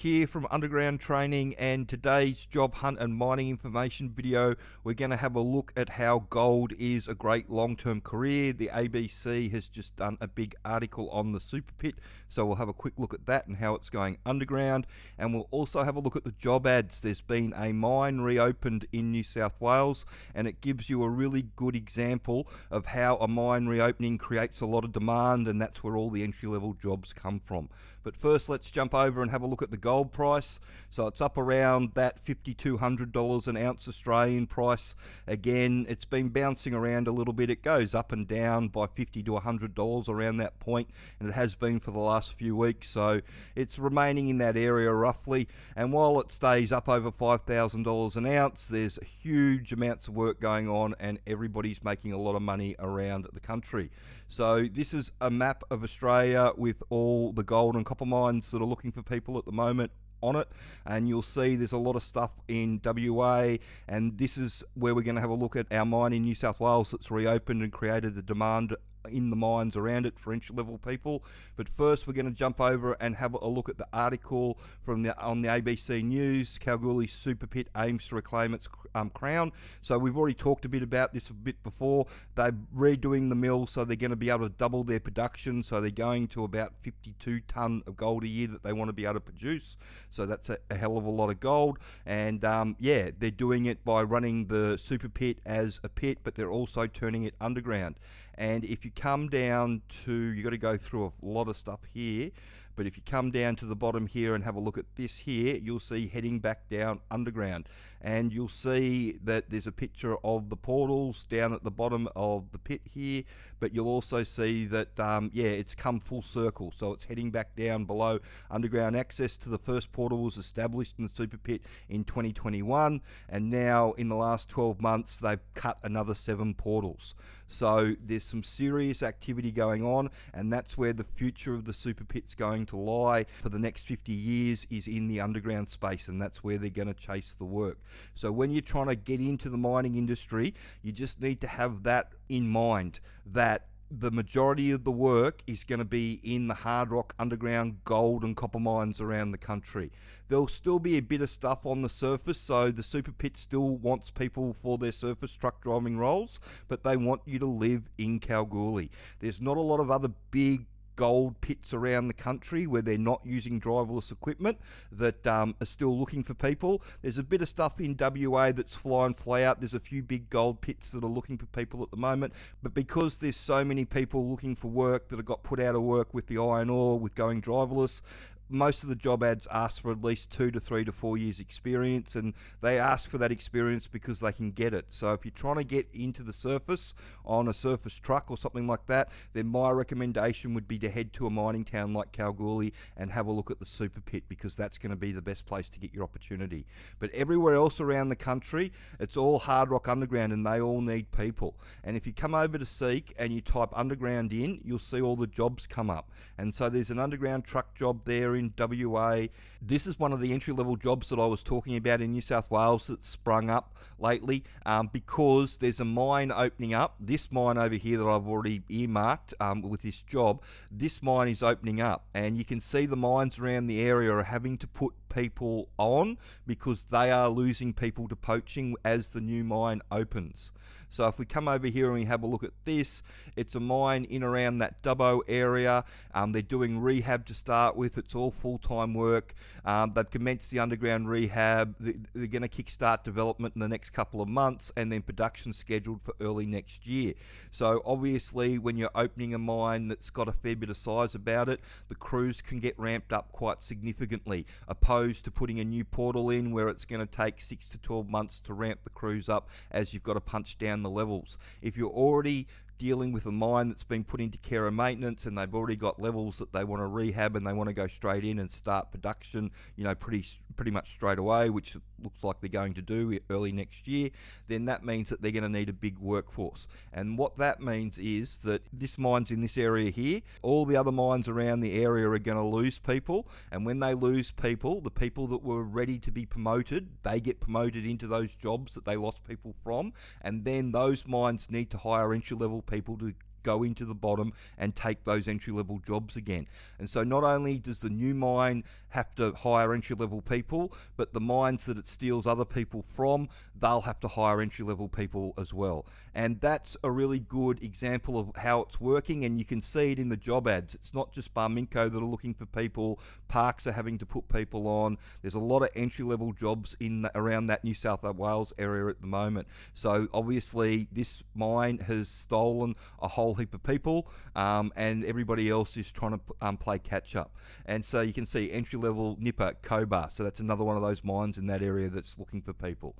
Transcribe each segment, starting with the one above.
here from Underground Training, and today's job hunt and mining information video, we're going to have a look at how gold is a great long-term career. The ABC has just done a big article on the super pit, so we'll have a quick look at that and how it's going underground, and we'll also have a look at the job ads. There's been a mine reopened in New South Wales, and it gives you a really good example of how a mine reopening creates a lot of demand, and that's where all the entry-level jobs come from. But first, let's jump over and have a look at the gold price. So it's up around that $5,200 an ounce Australian price. Again, it's been bouncing around a little bit. It goes up and down by $50 to $100 around that point, and it has been for the last few weeks. So it's remaining in that area roughly. And while it stays up over $5,000 an ounce, there's huge amounts of work going on, and everybody's making a lot of money around the country. So this is a map of Australia with all the gold and copper mines that are looking for people at the moment on it, and you'll see there's a lot of stuff in WA, and this is where we're going to have a look at our mine in New South Wales that's reopened and created the demand in the mines around it for entry-level people. But first, we're going to jump over and have a look at the article from on the ABC News. Kalgoorlie super pit aims to reclaim its crown. So we've already talked a bit about this a bit before. They're redoing the mill, so they're going to be able to double their production. So they're going to about 52 tonne of gold a year that they want to be able to produce. So that's a hell of a lot of gold. And yeah, they're doing it by running the super pit as a pit, but they're also turning it underground. And if you come down to, you've got to go through a lot of stuff here, but if you come down to the bottom here and have a look at this here, you'll see heading back down underground. And you'll see that there's a picture of the portals down at the bottom of the pit here, but you'll also see that, yeah, it's come full circle. So it's heading back down below underground. Access to the first portal was established in the super pit in 2021, and now in the last 12 months, they've cut another 7 portals. So there's some serious activity going on, and that's where the future of the super pit's going to lie for the next 50 years is in the underground space, and that's where they're going to chase the work. So when you're trying to get into the mining industry, you just need to have that in mind, that the majority of the work is going to be in the hard rock underground gold and copper mines around the country. There'll still be a bit of stuff on the surface, so the super pit still wants people for their surface truck driving roles, but they want you to live in Kalgoorlie. There's not a lot of other big gold pits around the country where they're not using driverless equipment that are still looking for people. There's a bit of stuff in WA that's fly and fly out. There's a few big gold pits that are looking for people at the moment, but because there's so many people looking for work that have got put out of work with the iron ore, with going driverless, most of the job ads ask for at least 2 to 3 to 4 years experience, and they ask for that experience because they can get it. So if you're trying to get into the surface on a surface truck or something like that, then my recommendation would be to head to a mining town like Kalgoorlie and have a look at the super pit, because that's going to be the best place to get your opportunity. But everywhere else around the country, it's all hard rock underground, and they all need people. And if you come over to Seek and you type underground in, you'll see all the jobs come up. And so there's an underground truck job there in WA. This is one of the entry-level jobs that I was talking about in New South Wales that's sprung up lately, because there's a mine opening up. This mine over here that I've already earmarked with this job, this mine is opening up, and you can see the mines around the area are having to put people on because they are losing people to poaching as the new mine opens. So if we come over here and we have a look at this, it's a mine in around that Dubbo area. They're doing rehab to start with. It's all full-time work. They've commenced the underground rehab. They're going to kickstart development in the next couple of months, and then production scheduled for early next year. So obviously when you're opening a mine that's got a fair bit of size about it, the crews can get ramped up quite significantly, opposed to putting a new portal in where it's going to take 6 to 12 months to ramp the crews up as you've got to punch down the levels. If you're already dealing with a mine that's been put into care and maintenance, and they've already got levels that they want to rehab, and they want to go straight in and start production, you know, pretty much straight away, which looks like they're going to do early next year, then that means that they're going to need a big workforce. And what that means is that this mine's in this area here, all the other mines around the area are going to lose people, and when they lose people, the people that were ready to be promoted, they get promoted into those jobs that they lost people from, and then those mines need to hire entry-level people to go into the bottom and take those entry-level jobs again. And so not only does the new mine have to hire entry-level people, but the mines that it steals other people from, they'll have to hire entry-level people as well. And that's a really good example of how it's working, and you can see it in the job ads. It's not just Barminco that are looking for people, parks are having to put people on. There's a lot of entry-level jobs around that New South Wales area at the moment. So obviously this mine has stolen a whole heap of people, and everybody else is trying to play catch up. And so you can see entry-level Nipper, Cobar, so that's another one of those mines in that area that's looking for people.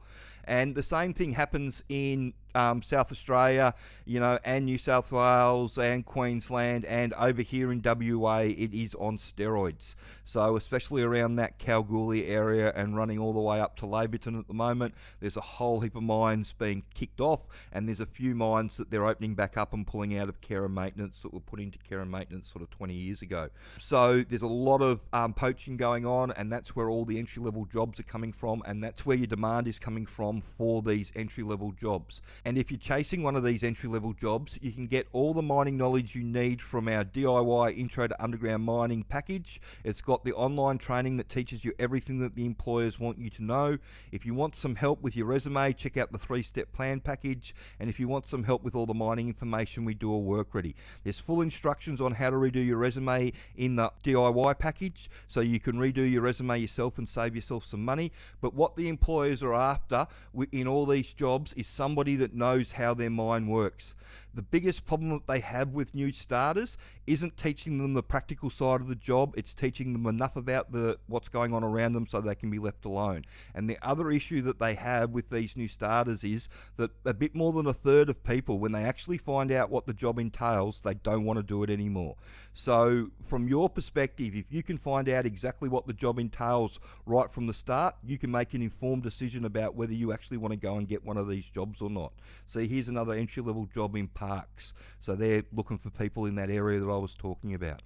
And the same thing happens in South Australia, and New South Wales and Queensland, and over here in WA it is on steroids. So especially around that Kalgoorlie area and running all the way up to Laborton at the moment, there's a whole heap of mines being kicked off, and there's a few mines that they're opening back up and pulling out of care and maintenance that were put into care and maintenance sort of 20 years ago. So there's a lot of poaching going on, and that's where all the entry-level jobs are coming from, and that's where your demand is coming from for these entry-level jobs. And if you're chasing one of these entry-level jobs, you can get all the mining knowledge you need from our DIY Intro to Underground Mining package. It's got the online training that teaches you everything that the employers want you to know. If you want some help with your resume, check out the 3-step plan package. And if you want some help with all the mining information, we do a Workready. There's full instructions on how to redo your resume in the DIY package, so you can redo your resume yourself and save yourself some money. But what the employers are after in all these jobs is somebody that knows how their mine works. The biggest problem that they have with new starters isn't teaching them the practical side of the job, it's teaching them enough about what's going on around them so they can be left alone. And the other issue that they have with these new starters is that a bit more than a third of people, when they actually find out what the job entails, they don't want to do it anymore. So from your perspective, if you can find out exactly what the job entails right from the start, you can make an informed decision about whether you actually want to go and get one of these jobs or not. See, here's another entry-level job in parks. So they're looking for people in that area that I was talking about.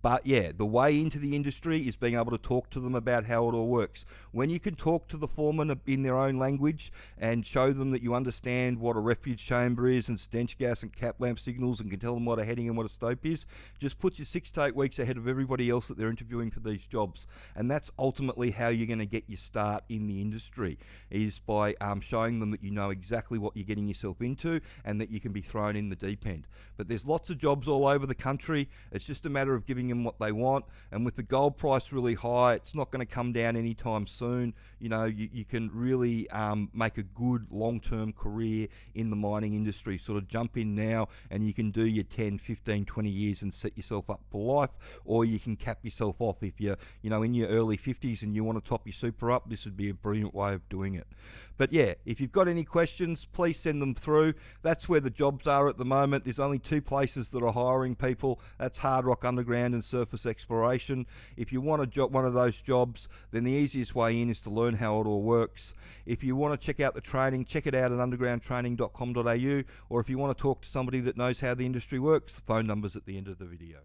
But yeah, the way into the industry is being able to talk to them about how it all works. When you can talk to the foreman in their own language and show them that you understand what a refuge chamber is and stench gas and cap lamp signals, and can tell them what a heading and what a stope is, just puts you 6 to 8 weeks ahead of everybody else that they're interviewing for these jobs. And that's ultimately how you're going to get your start in the industry, is by showing them that you know exactly what you're getting yourself into and that you can be thrown in the deep end. But there's lots of jobs all over the country. It's just a matter of giving them what they want, and with the gold price really high, it's not going to come down anytime soon. You can really make a good long-term career in the mining industry. Sort of jump in now and you can do your 10, 15, 20 years and set yourself up for life, or you can cap yourself off if you're in your early 50s and you want to top your super up. This would be a brilliant way of doing it. But yeah, if you've got any questions, please send them through. That's where the jobs are at the moment. There's only 2 places that are hiring people. That's hard rock underground and surface exploration. If you want one of those jobs, then the easiest way in is to learn how it all works. If you want to check out the training, check it out at undergroundtraining.com.au, or if you want to talk to somebody that knows how the industry works, the phone number's at the end of the video.